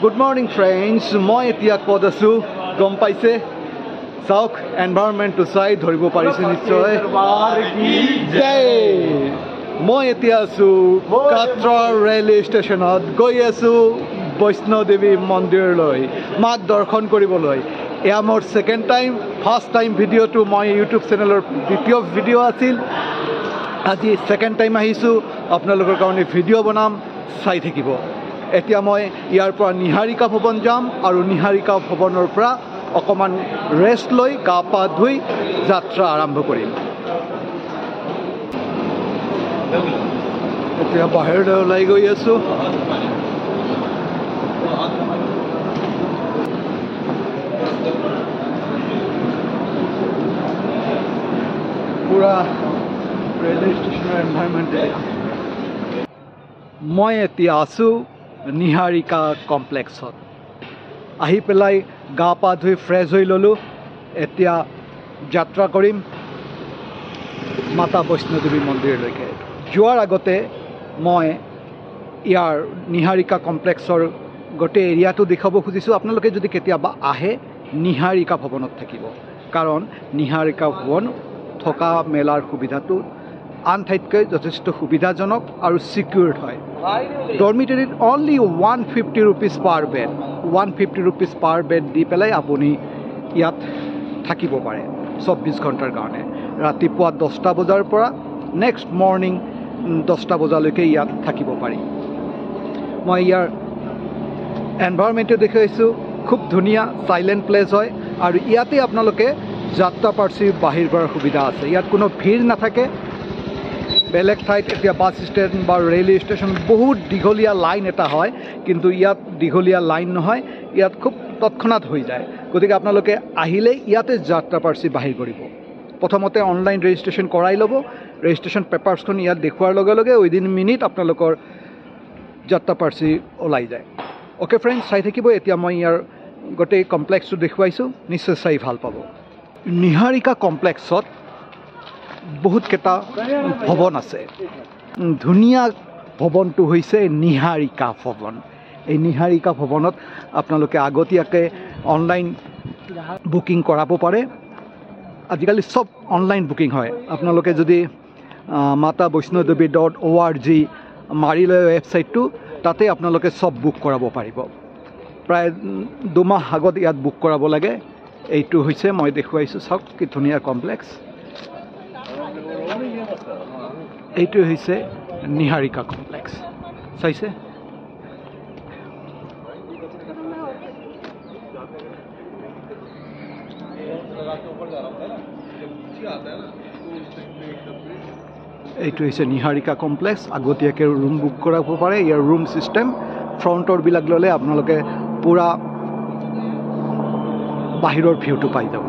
Good morning, friends. মই এতিয়া ক'ত আছোঁ গম পাইছে? চাওক এনভাইৰনমেণ্টটো চাই ধৰিব পাৰিছে নিশ্চয়। মই এতিয়া আছোঁ কাটৰা ৰেলৱে ষ্টেচনত গৈ আছোঁ বৈষ্ণোদেৱী মন্দিৰলৈ মাক দৰ্শন কৰিবলৈ। এয়া মোৰ ছেকেণ্ড টাইম। ফাৰ্ষ্ট টাইম ভিডিঅ'টো মই ইউটিউব চেনেলৰ দ্বিতীয় ভিডিঅ' আছিল। আজি ছেকেণ্ড টাইম আহিছোঁ, আপোনালোকৰ কাৰণে ভিডিঅ' বনাম, চাই থাকিব। এতিয়া মই ইয়াৰ পৰা নিহাৰিকা ভৱন যাম আৰু নিহাৰিকা ভৱনৰ পৰা অকণমান ৰেষ্ট লৈ গা পা ধুই যাত্ৰা আৰম্ভ কৰিম। এতিয়া বাহিৰলৈ ওলাই গৈ আছোঁ। পুৰা ৰেলৱে ষ্টেচনৰ এনভাইৰনমেণ্ট। মই এতিয়া আছোঁ নিহাৰিকা কমপ্লেক্সত। আহি পেলাই গা পা ধুই ফ্ৰেছ হৈ ল'লোঁ। এতিয়া যাত্ৰা কৰিম মাতা বৈষ্ণোদেৱী মন্দিৰলৈকে। যোৱাৰ আগতে মই ইয়াৰ নিহাৰিকা কমপ্লেক্সৰ গোটেই এৰিয়াটো দেখাব খুজিছোঁ। আপোনালোকে যদি কেতিয়াবা আহে নিহাৰিকা ভৱনত থাকিব, কাৰণ নিহাৰিকা ভৱন থকা মেলাৰ সুবিধাটো আন ঠাইতকৈ যথেষ্ট সুবিধাজনক আৰু ছিকিউৰ্ড হয়। ডৰ্মিটৰীত অনলি 150 ৰুপিজ পাৰ বেড, 150 ৰুপিজ পাৰ বেড দি পেলাই আপুনি ইয়াত থাকিব পাৰে 24 ঘণ্টাৰ কাৰণে। ৰাতিপুৱা 10টা বজাৰ পৰা নেক্সট মৰ্ণিং 10টা বজালৈকে ইয়াত থাকিব পাৰি। মই ইয়াৰ এনভাইৰনমেণ্টটো দেখুৱাইছোঁ, খুব ধুনীয়া চাইলেণ্ট প্লেচ হয় আৰু ইয়াতে আপোনালোকে যাত্ৰা পাৰ্চি বাহিৰ কৰাৰ সুবিধা আছে। ইয়াত কোনো ভিৰ নাথাকে। বেলেগ ঠাইত এতিয়া বাছ ষ্টেণ্ড বা ৰেলৱে ষ্টেচন বহুত দীঘলীয়া লাইন এটা হয়, কিন্তু ইয়াত দীঘলীয়া লাইন নহয়, ইয়াত খুব তৎক্ষণাত হৈ যায়। গতিকে আপোনালোকে আহিলে ইয়াতে যাত্ৰা পাৰ্চি বাহিৰ কৰিব। প্ৰথমতে অনলাইন ৰেজিষ্ট্ৰেশ্যন কৰাই ল'ব। ৰেজিষ্ট্ৰেশ্যন পেপাৰ্ছখন ইয়াত দেখুৱাৰ লগে লগে উইদিন মিনিট আপোনালোকৰ যাত্ৰা পাৰ্চি ওলাই যায়। অ'কে ফ্ৰেণ্ডছ, চাই থাকিব। এতিয়া মই ইয়াৰ গোটেই কমপ্লেক্সটো দেখুৱাইছোঁ, নিশ্চয় চাই ভাল পাব। নিহাৰিকা কমপ্লেক্সত বহুতকেইটা ভৱন আছে। ধুনীয়া ভৱনটো হৈছে নিহাৰিকা ভৱন। এই নিহাৰিকা ভৱনত আপোনালোকে আগতীয়াকৈ অনলাইন বুকিং কৰাব পাৰে। আজিকালি চব অনলাইন বুকিং হয়। আপোনালোকে যদি matabvaishnodevi.org মাৰি লয় ৱেবছাইটটো, তাতে আপোনালোকে চব বুক কৰাব পাৰিব। প্ৰায় 2 মাহ আগত ইয়াত বুক কৰাব লাগে। এইটো হৈছে মই দেখুৱাইছোঁ, চাওক কি ধুনীয়া কমপ্লেক্স। এইটো হৈছে নিহাৰিকা কমপ্লেক্স, চাইছে? এইটো হৈছে নিহাৰিকা কমপ্লেক্স। আগতীয়াকৈ ৰুম বুক কৰাব পাৰে। ইয়াৰ ৰুম ছিষ্টেম ফ্ৰণ্টৰবিলাক ল'লে আপোনালোকে পূৰা বাহিৰৰ ভিউটো পাই যাব।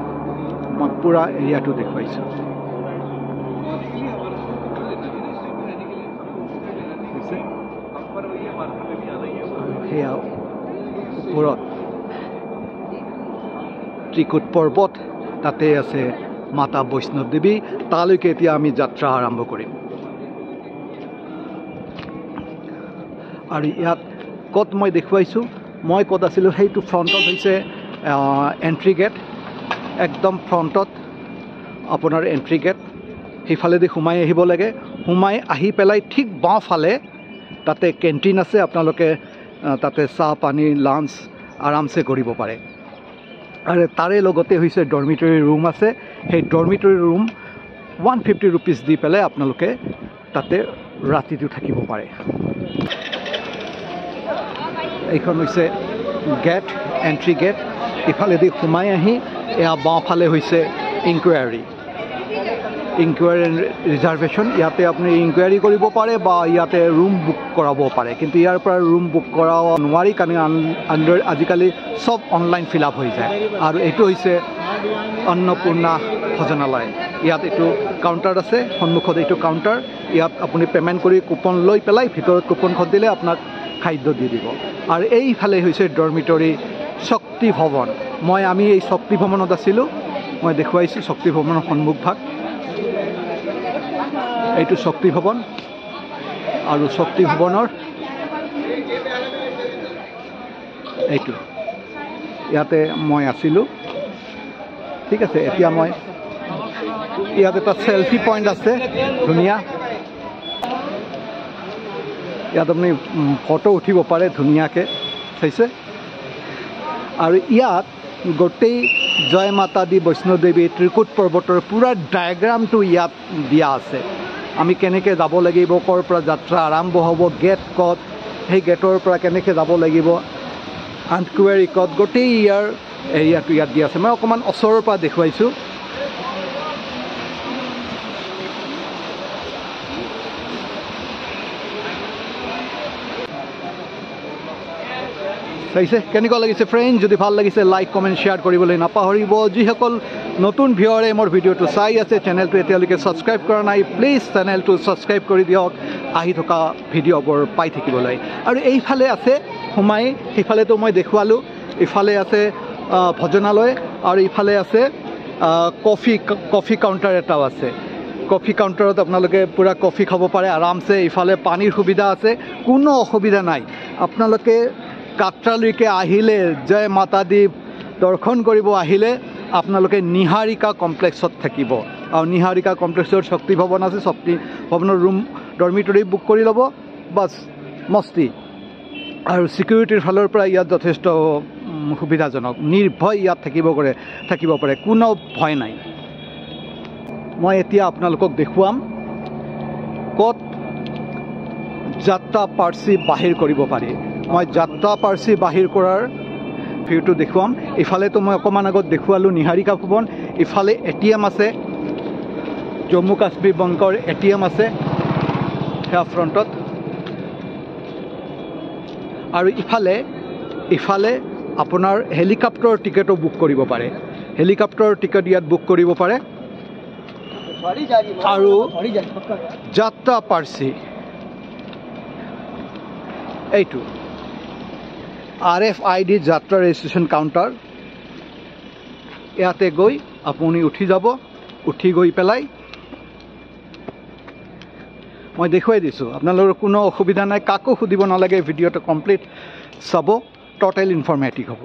মই পূৰা এৰিয়াটো দেখুৱাইছোঁ। সেয়া ওপৰত ত্ৰিকুট পৰ্বত, তাতে আছে মাতা বৈষ্ণৱদেৱী। তালৈকে এতিয়া আমি যাত্ৰা আৰম্ভ কৰিম। আৰু ইয়াত ক'ত মই দেখুৱাইছোঁ, মই ক'ত আছিলোঁ সেইটো ফ্ৰণ্টত হৈছে এণ্ট্ৰি গেট। একদম ফ্ৰণ্টত আপোনাৰ এণ্ট্ৰি গেট। সেইফালেদি সোমাই আহিব লাগে। সোমাই আহি পেলাই ঠিক বাওঁফালে তাতে কেণ্টিন আছে। আপোনালোকে তাতে চাহ পানী লাঞ্চ আৰামছে কৰিব পাৰে। আৰু তাৰে লগতে হৈছে ডৰ্মিটৰী ৰুম আছে। সেই ডৰ্মিটৰী ৰুম 150 ৰুপিজ দি পেলাই আপোনালোকে তাতে ৰাতিটো থাকিব পাৰে। এইখন হৈছে গেট, এণ্ট্ৰি গেট। ইফালেদি সোমাই আহি এয়া বাওঁফালে হৈছে ইনকুৱাৰী ৰিজাৰ্ভেশ্যন। ইয়াতে আপুনি ইনকুৱাৰী কৰিব পাৰে বা ইয়াতে ৰুম বুক কৰাব পাৰে। কিন্তু ইয়াৰ পৰা ৰুম বুক কৰাব নোৱাৰি, কাৰণ আজিকালি চব অনলাইন ফিল আপ হৈ যায়। আৰু এইটো হৈছে অন্নপূৰ্ণা ভোজনালয়। ইয়াত এইটো কাউণ্টাৰ আছে, সন্মুখত এইটো কাউণ্টাৰ। ইয়াত আপুনি পে'মেণ্ট কৰি কুপন লৈ পেলাই ভিতৰত কুপনখন দিলে আপোনাক খাদ্য দি দিব। আৰু এইফালে হৈছে ডৰ্মিটৰী শক্তি ভৱন। আমি এই শক্তি ভৱনত আছিলোঁ। মই দেখুৱাইছোঁ শক্তি ভৱনৰ সন্মুখভাগ। এইটো শক্তি ভৱন আৰু শক্তি ভৱনৰ এইটো ইয়াতে মই আছিলোঁ ঠিক আছে এতিয়া মই ইয়াত এটা সেলফি পইণ্ট আছে ধুনীয়া ইয়াত আপুনি ফটো উঠিব পাৰে ধুনীয়াকৈ চাইছে আৰু ইয়াত গোটেই জয় মাতা দি বৈষ্ণোদেৱী ত্ৰিকুট পৰ্বতৰ পূৰা ডায়েগ্ৰামটো ইয়াত দিয়া আছে আমি কেনেকৈ যাব লাগিব ক'ৰ পৰা যাত্ৰা আৰম্ভ হ'ব গেট ক'ত সেই গেটৰ পৰা কেনেকৈ যাব লাগিব আণ্টকুৱেৰী ক'ত গোটেই ইয়াৰ এৰিয়াটো ইয়াত দিয়া আছে মই অকণমান ওচৰৰ পৰা দেখুৱাইছোঁ চাইছে কেনেকুৱা লাগিছে ফ্ৰেণ্ড যদি ভাল লাগিছে লাইক কমেণ্ট শ্বেয়াৰ কৰিবলৈ নাপাহৰিব যিসকল নতুন ভিউৱাৰে মোৰ ভিডিঅ'টো চাই আছে চেনেলটো এতিয়ালৈকে ছাবস্ক্ৰাইব কৰা নাই প্লিজ চেনেলটো ছাবস্ক্ৰাইব কৰি দিয়ক আহি থকা ভিডিঅ'বোৰ পাই থাকিবলৈ আৰু এইফালে আছে সোমাই সেইফালেতো মই দেখুৱালোঁ ইফালে আছে ভজনালয় আৰু ইফালে আছে কফি কাউণ্টাৰ এটাও আছে কফি কাউণ্টাৰত আপোনালোকে পূৰা কফি খাব পাৰে আৰামছে ইফালে পানীৰ সুবিধা আছে কোনো অসুবিধা নাই আপোনালোকে কাটৰালৈকে আহিলে জয় মাতা দি দৰ্শন কৰিব আহিলে আপোনালোকে নিহাৰিকা কমপ্লেক্সত থাকিব আৰু নিহাৰিকা কমপ্লেক্সৰ শক্তি ভৱন আছে শক্তি ভৱনৰ ৰুম ডৰ্মিটৰী বুক কৰি ল'ব বাছ মস্তি আৰু ছিকিউৰিটিৰ ফালৰ পৰা ইয়াত যথেষ্ট সুবিধাজনক নিৰ্ভয় ইয়াত থাকিব পাৰে কোনো ভয় নাই মই এতিয়া আপোনালোকক দেখুৱাম ক'ত যাত্ৰা পাৰ্চি বাহিৰ কৰিব পাৰি মই যাত্ৰা পাৰ্চি বাহিৰ কৰাৰ ভিউটো দেখুৱাম ইফালেতো মই অকণমান আগত দেখুৱালোঁ নিহাৰিকা ভৱন ইফালে এটিএম আছে জম্মু কাশ্মীৰ বেংকৰ এটিএম আছে সেয়া ফ্ৰণ্টত আৰু ইফালে আপোনাৰ হেলিকপ্টাৰৰ টিকেটো বুক কৰিব পাৰে হেলিকপ্টাৰৰ টিকেট ইয়াত বুক কৰিব পাৰে আৰু যাত্ৰা পাৰ্চি এইটো RFID যাত্ৰা ৰেজিষ্ট্ৰেশ্যন কাউণ্টাৰ ইয়াতে গৈ আপুনি উঠি গৈ পেলাই মই দেখুৱাই দিছোঁ আপোনালোকৰ কোনো অসুবিধা নাই কাকো সুধিব নালাগে ভিডিঅ'টো কমপ্লিট চাব টোটেল ইনফৰ্মেটিভ হ'ব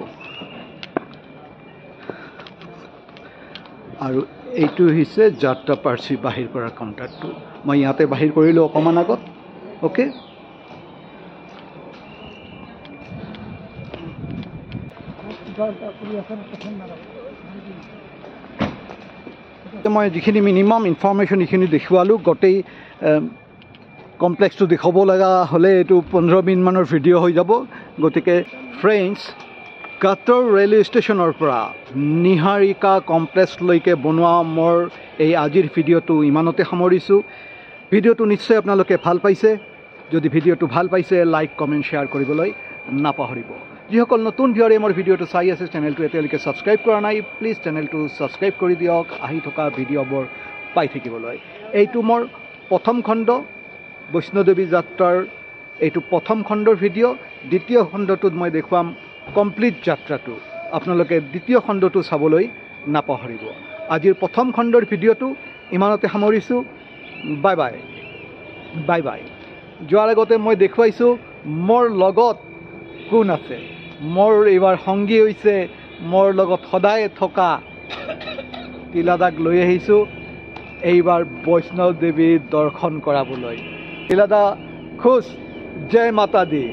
আৰু এইটো হৈছে যাত্ৰা পাৰ্চি বাহিৰ কৰাৰ কাউণ্টাৰটো মই ইয়াতে বাহিৰ কৰিলোঁ অকণমান আগত অ'কে মই যিখিনি মিনিমাম ইনফৰ্মেশ্যন এইখিনি দেখুৱালোঁ গোটেই কমপ্লেক্সটো দেখুৱাব লগা হ'লে এইটো 15 মিনিটমানৰ ভিডিঅ' হৈ যাব গতিকে ফ্ৰেণ্ডছ কাটৰ ৰেলৱে ষ্টেচনৰ পৰা নিহাৰিকা কমপ্লেক্সলৈকে বনোৱা মোৰ এই আজিৰ ভিডিঅ'টো ইমানতে সামৰিছোঁ ভিডিঅ'টো নিশ্চয় আপোনালোকে ভাল পাইছে যদি ভিডিঅ'টো ভাল পাইছে লাইক কমেণ্ট শ্বেয়াৰ কৰিবলৈ নাপাহৰিব যিসকল নতুন ভিউৱাৰে মোৰ ভিডিঅ'টো চাই আছে চেনেলটো এতিয়ালৈকে ছাবস্ক্ৰাইব কৰা নাই প্লিজ চেনেলটো ছাবস্ক্ৰাইব কৰি দিয়ক আহি থকা ভিডিঅ'বোৰ পাই থাকিবলৈ এইটো মোৰ প্ৰথম খণ্ড বৈষ্ণোদেৱী যাত্ৰাৰ এইটো প্ৰথম খণ্ডৰ ভিডিঅ' দ্বিতীয় খণ্ডটোত মই দেখুৱাম কমপ্লিট যাত্ৰাটো আপোনালোকে দ্বিতীয় খণ্ডটো চাবলৈ নাপাহৰিব আজিৰ প্ৰথম খণ্ডৰ ভিডিঅ'টো ইমানতে সামৰিছোঁ বাই বাই যোৱাৰ আগতে মই দেখুৱাইছোঁ মোৰ লগত কোন আছে মোৰ এইবাৰ সংগী হৈছে মোৰ লগত সদায় থকা তিলাদাক লৈ আহিছোঁ এইবাৰ বৈষ্ণোদেৱী দৰ্শন কৰাবলৈ তিলাদা খুশ জয় মাতা দি